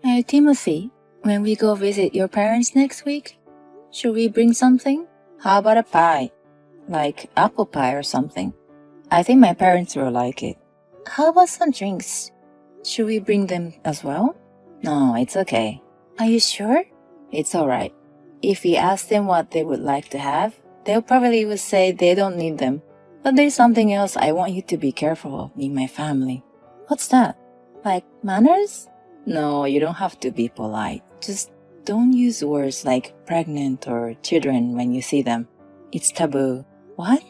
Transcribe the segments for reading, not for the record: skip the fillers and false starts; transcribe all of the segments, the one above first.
Hey, Timothy, when we go visit your parents next week, should we bring something? How about a pie? Like apple pie or something? I think my parents will like it. How about some drinks? Should we bring them as well? No, it's okay. Are you sure? It's alright. If we ask them what they would like to have, they'll probably would say they don't need them. But there's something else I want you to be careful of in my family. What's that? Like manners? No, you don't have to be polite. Just don't use words like pregnant or children when you see them. It's taboo. What?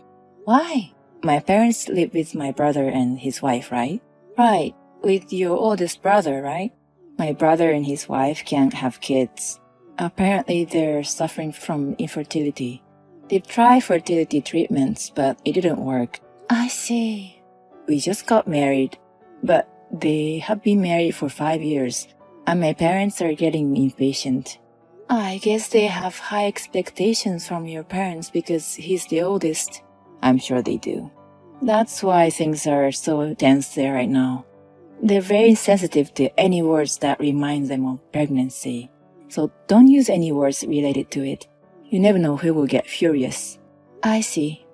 Why? My parents live with my brother and his wife, right? Right. With your oldest brother, right? My brother and his wife can't have kids. Apparently, they're suffering from infertility. They've tried fertility treatments, but it didn't work. I see. We just got married, but they have been married for 5 years, and my parents are getting impatient. I guess they have high expectations from your parents because he's the oldest. I'm sure they do. That's why things are so tense there right now. They're very sensitive to any words that remind them of pregnancy. So don't use any words related to it. You never know who will get furious. I see.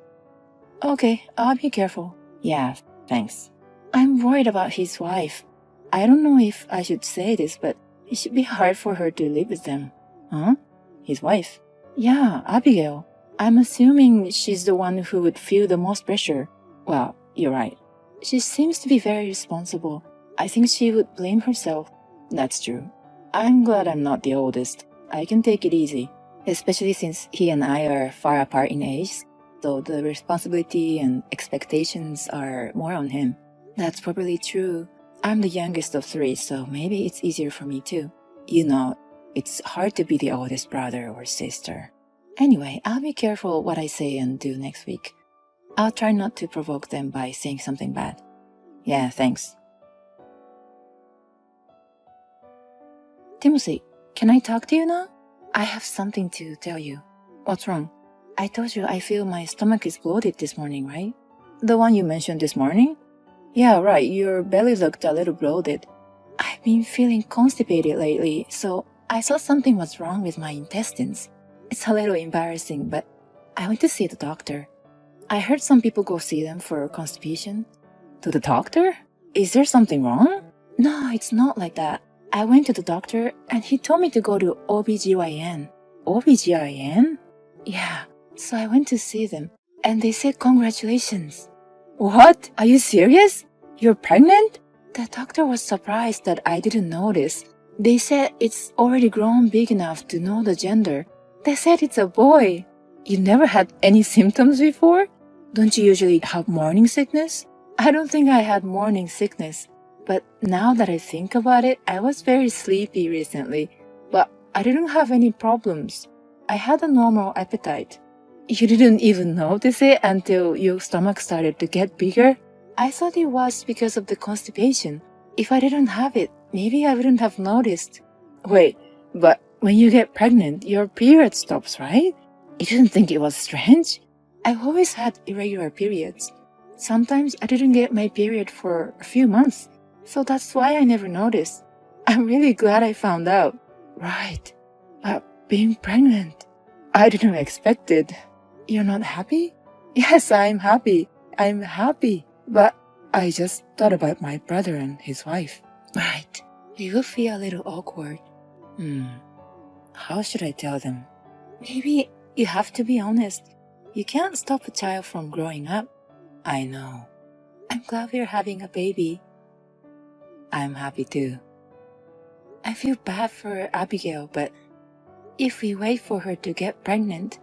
Okay, I'll be careful. Yeah, thanks. I'm worried about his wife. I don't know if I should say this, but it should be hard for her to live with them. Huh? His wife? Yeah, Abigail. I'm assuming she's the one who would feel the most pressure. Well, you're right. She seems to be very responsible. I think she would blame herself. That's true. I'm glad I'm not the oldest. I can take it easy, especially since he and I are far apart in age, so the responsibility and expectations are more on him. That's probably true. I'm the youngest of three, so maybe it's easier for me too. You know, it's hard to be the oldest brother or sister. Anyway, I'll be careful what I say and do next week. I'll try not to provoke them by saying something bad. Yeah, thanks. Timothy, can I talk to you now? I have something to tell you. What's wrong? I told you I feel my stomach is bloated this morning, right? The one you mentioned this morning? Yeah, right, your belly looked a little bloated. I've been feeling constipated lately, so I thought something was wrong with my intestines. It's a little embarrassing, but I went to see the doctor. I heard some people go see them for constipation. To the doctor? Is there something wrong? No, it's not like that. I went to the doctor and he told me to go to OBGYN. OBGYN? Yeah, so I went to see them and they said congratulations. What? Are you serious? You're pregnant? The doctor was surprised that I didn't notice. They said it's already grown big enough to know the gender. They said it's a boy. You never had any symptoms before? Don't you usually have morning sickness? I don't think I had morning sickness. But now that I think about it, I was very sleepy recently. But I didn't have any problems. I had a normal appetite. You didn't even notice it until your stomach started to get bigger? I thought it was because of the constipation. If I didn't have it, maybe I wouldn't have noticed. Wait, but when you get pregnant, your period stops, right? You didn't think it was strange? I've always had irregular periods. Sometimes I didn't get my period for a few months, so that's why I never noticed. I'm really glad I found out. Right, but being pregnant, I didn't expect it. You're not happy? Yes, I'm happy. I'm happy. But I just thought about my brother and his wife. Right. You will feel a little awkward. How should I tell them? Maybe you have to be honest. You can't stop a child from growing up. I know. I'm glad we're having a baby. I'm happy too. I feel bad for Abigail, but if we wait for her to get pregnant,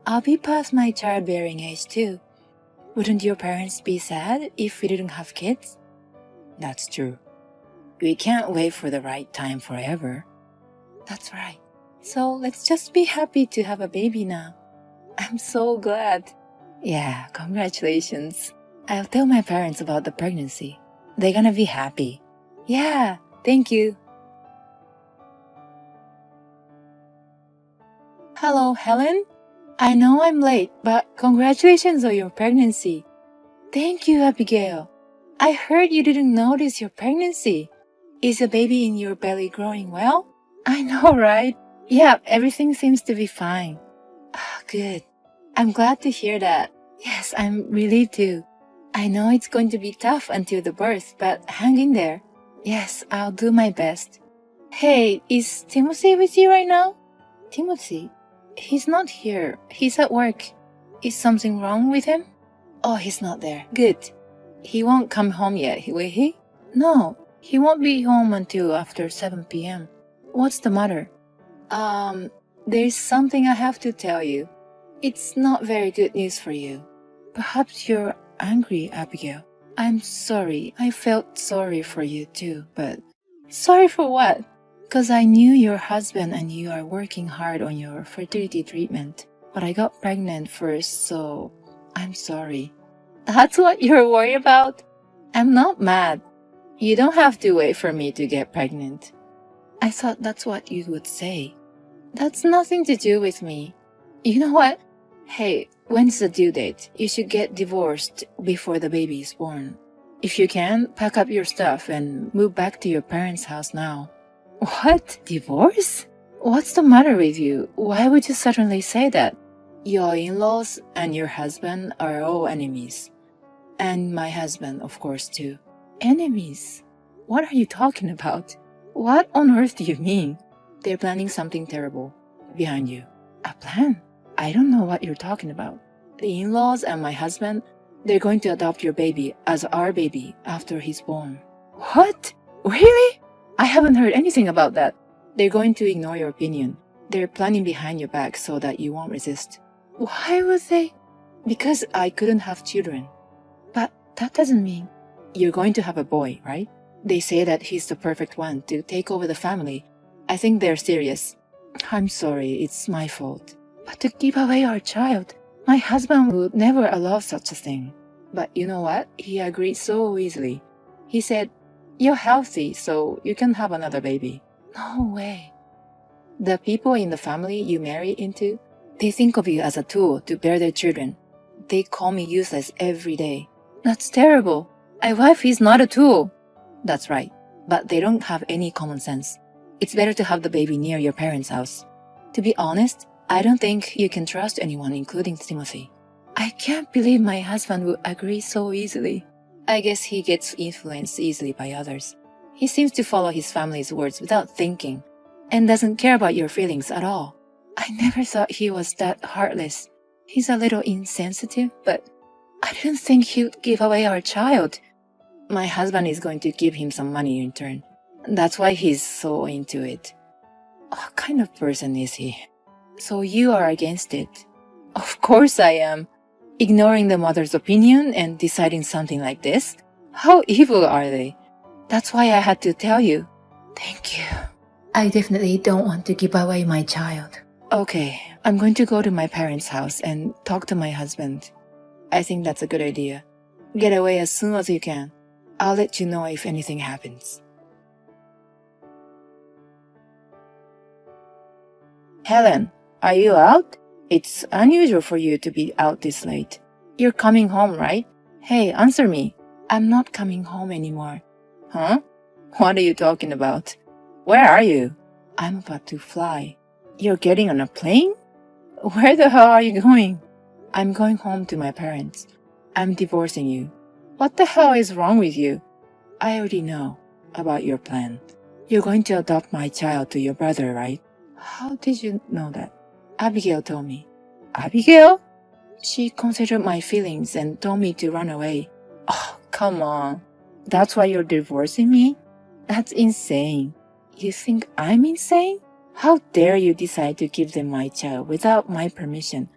I'll be past my childbearing age too. Wouldn't your parents be sad if we didn't have kids? That's true. We can't wait for the right time forever. That's right. So let's just be happy to have a baby now. I'm so glad. Yeah, congratulations. I'll tell my parents about the pregnancy. They're gonna be happy. Yeah, thank you. Hello, Helen? I know I'm late, but congratulations on your pregnancy. Thank you, Abigail. I heard you didn't notice your pregnancy. Is the baby in your belly growing well? I know, right? Yeah, everything seems to be fine. Ah, good. I'm glad to hear that. Yes, I'm relieved too. I know it's going to be tough until the birth, but hang in there. Yes, I'll do my best. Hey, is Timothy with you right now? Timothy? He's not here. He's at work. Is something wrong with him? Oh, he's not there. Good. He won't come home yet, will he? No, he won't be home until after 7 p.m. What's the matter? There's something I have to tell you. It's not very good news for you. Perhaps you're angry, Abigail. I'm sorry. I felt sorry for you too, but... Sorry for what? Because I knew your husband and you are working hard on your fertility treatment. But I got pregnant first, so I'm sorry. That's what you're worried about? I'm not mad. You don't have to wait for me to get pregnant. I thought that's what you would say. That's nothing to do with me. You know what? Hey, when's the due date? You should get divorced before the baby is born. If you can, pack up your stuff and move back to your parents' house now. What? Divorce? What's the matter with you? Why would you suddenly say that? Your in-laws and your husband are all enemies. And my husband, of course, too. Enemies? What are you talking about? What on earth do you mean? They're planning something terrible behind you. A plan? I don't know what you're talking about. The in-laws and my husband, they're going to adopt your baby as our baby after he's born. What? Really? I haven't heard anything about that. They're going to ignore your opinion. They're planning behind your back so that you won't resist. Why would they? Because I couldn't have children. But that doesn't mean... You're going to have a boy, right? They say that he's the perfect one to take over the family. I think they're serious. I'm sorry, it's my fault. But to give away our child, my husband would never allow such a thing. But you know what? He agreed so easily. He said, you're healthy, so you can have another baby. No way. The people in the family you marry into, they think of you as a tool to bear their children. They call me useless every day. That's terrible. My wife is not a tool. That's right, but they don't have any common sense. It's better to have the baby near your parents' house. To be honest, I don't think you can trust anyone, including Timothy. I can't believe my husband would agree so easily. I guess he gets influenced easily by others. He seems to follow his family's words without thinking, and doesn't care about your feelings at all. I never thought he was that heartless. He's a little insensitive, but I didn't think he'd give away our child. My husband is going to give him some money in return. That's why he's so into it. What kind of person is he? So you are against it? Of course I am. Ignoring the mother's opinion and deciding something like this? How evil are they? That's why I had to tell you. Thank you. I definitely don't want to give away my child. Okay, I'm going to go to my parents' house and talk to my husband. I think that's a good idea. Get away as soon as you can. I'll let you know if anything happens. Helen, are you out? It's unusual for you to be out this late. You're coming home, right? Hey, answer me. I'm not coming home anymore. Huh? What are you talking about? Where are you? I'm about to fly. You're getting on a plane? Where the hell are you going? I'm going home to my parents. I'm divorcing you. What the hell is wrong with you? I already know about your plan. You're going to adopt my child to your brother, right? How did you know that? Abigail told me. Abigail? She considered my feelings and told me to run away. Oh, come on. That's why you're divorcing me? That's insane. You think I'm insane? How dare you decide to give them my child without my permission?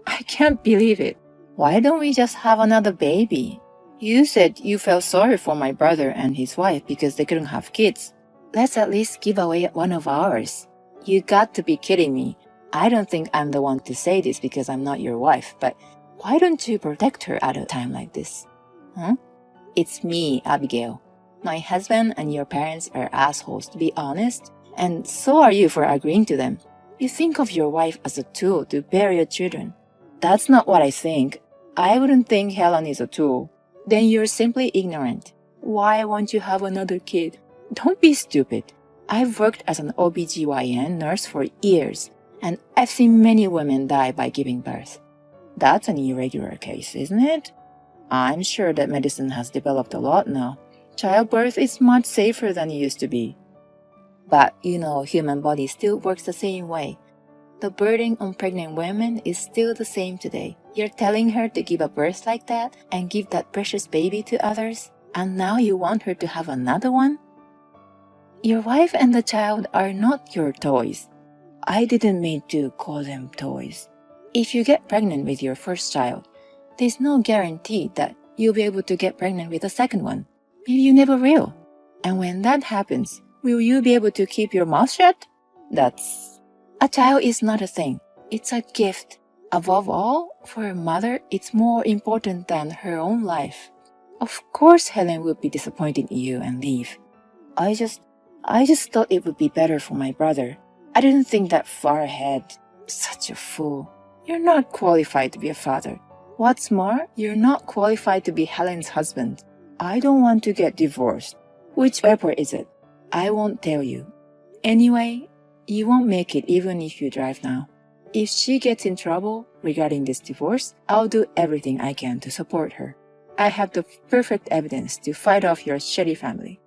I can't believe it. Why don't we just have another baby? You said you felt sorry for my brother and his wife because they couldn't have kids. Let's at least give away one of ours. You got to be kidding me. I don't think I'm the one to say this because I'm not your wife, but why don't you protect her at a time like this? Huh? It's me, Abigail. My husband and your parents are assholes, to be honest, and so are you for agreeing to them. You think of your wife as a tool to bear your children. That's not what I think. I wouldn't think Helen is a tool. Then you're simply ignorant. Why won't you have another kid? Don't be stupid. I've worked as an OBGYN nurse for years, and I've seen many women die by giving birth. That's an irregular case, isn't it? I'm sure that medicine has developed a lot now. Childbirth is much safer than it used to be. But human body still works the same way. The burden on pregnant women is still the same today. You're telling her to give a birth like that and give that precious baby to others, and now you want her to have another one? Your wife and the child are not your toys. I didn't mean to call them toys. If you get pregnant with your first child, there's no guarantee that you'll be able to get pregnant with a second one. Maybe you never will. And when that happens, will you be able to keep your mouth shut? A child is not a thing. It's a gift. Above all, for a mother, it's more important than her own life. Of course Helen would be disappointed in you and leave. I just thought it would be better for my brother. I didn't think that far ahead. Such a fool. You're not qualified to be a father. What's more, you're not qualified to be Helen's husband. I don't want to get divorced. Which airport is it? I won't tell you. Anyway, you won't make it even if you drive now. If she gets in trouble regarding this divorce, I'll do everything I can to support her. I have the perfect evidence to fight off your shitty family.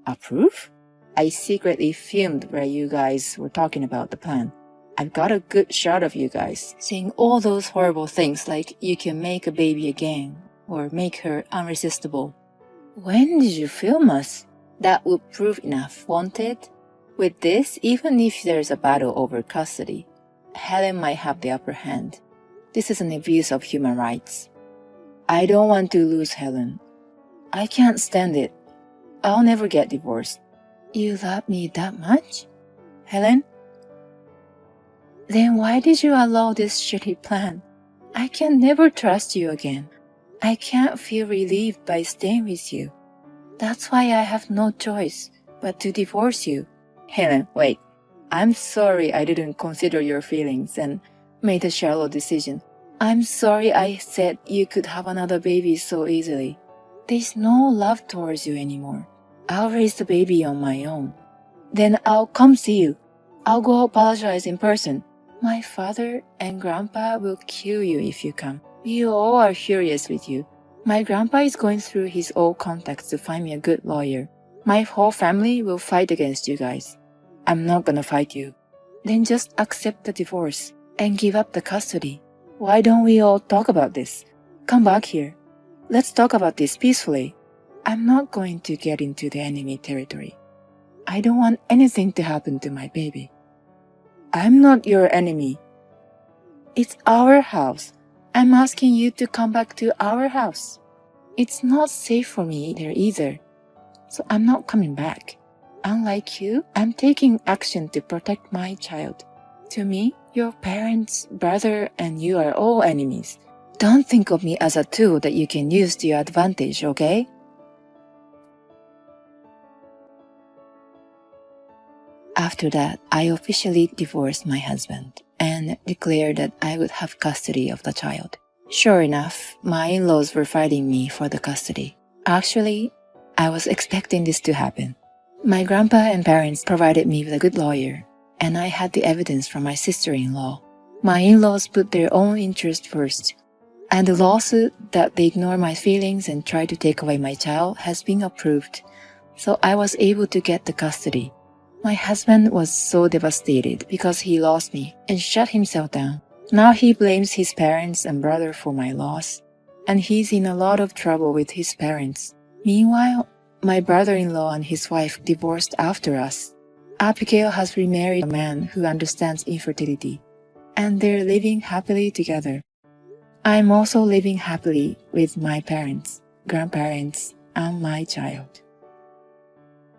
A proof? I secretly filmed where you guys were talking about the plan. I've got a good shot of you guys saying all those horrible things like you can make a baby again or make her unresistible. When did you film us? That would prove enough, won't it? With this, even if there's a battle over custody, Helen might have the upper hand. This is an abuse of human rights. I don't want to lose Helen. I can't stand it. I'll never get divorced. You love me that much? Helen? Then why did you allow this shitty plan? I can never trust you again. I can't feel relieved by staying with you. That's why I have no choice but to divorce you. Helen, wait. I'm sorry I didn't consider your feelings and made a shallow decision. I'm sorry I said you could have another baby so easily. There's no love towards you anymore. I'll raise the baby on my own. Then I'll come see you. I'll go apologize in person. My father and grandpa will kill you if you come. We all are furious with you. My grandpa is going through his old contacts to find me a good lawyer. My whole family will fight against you guys. I'm not gonna fight you. Then just accept the divorce and give up the custody. Why don't we all talk about this? Come back here. Let's talk about this peacefully. I'm not going to get into the enemy territory. I don't want anything to happen to my baby. I'm not your enemy. It's our house. I'm asking you to come back to our house. It's not safe for me there either. So I'm not coming back. Unlike you, I'm taking action to protect my child. To me, your parents, brother, and you are all enemies. Don't think of me as a tool that you can use to your advantage, okay? After that, I officially divorced my husband and declared that I would have custody of the child. Sure enough, my in-laws were fighting me for the custody. Actually, I was expecting this to happen. My grandpa and parents provided me with a good lawyer, and I had the evidence from my sister-in-law. My in-laws put their own interest first, and the lawsuit that they ignore my feelings and try to take away my child has been approved, so I was able to get the custody. My husband was so devastated because he lost me and shut himself down. Now he blames his parents and brother for my loss, and he's in a lot of trouble with his parents. Meanwhile, my brother-in-law and his wife divorced after us. Abigail has remarried a man who understands infertility, and they're living happily together. I'm also living happily with my parents, grandparents, and my child.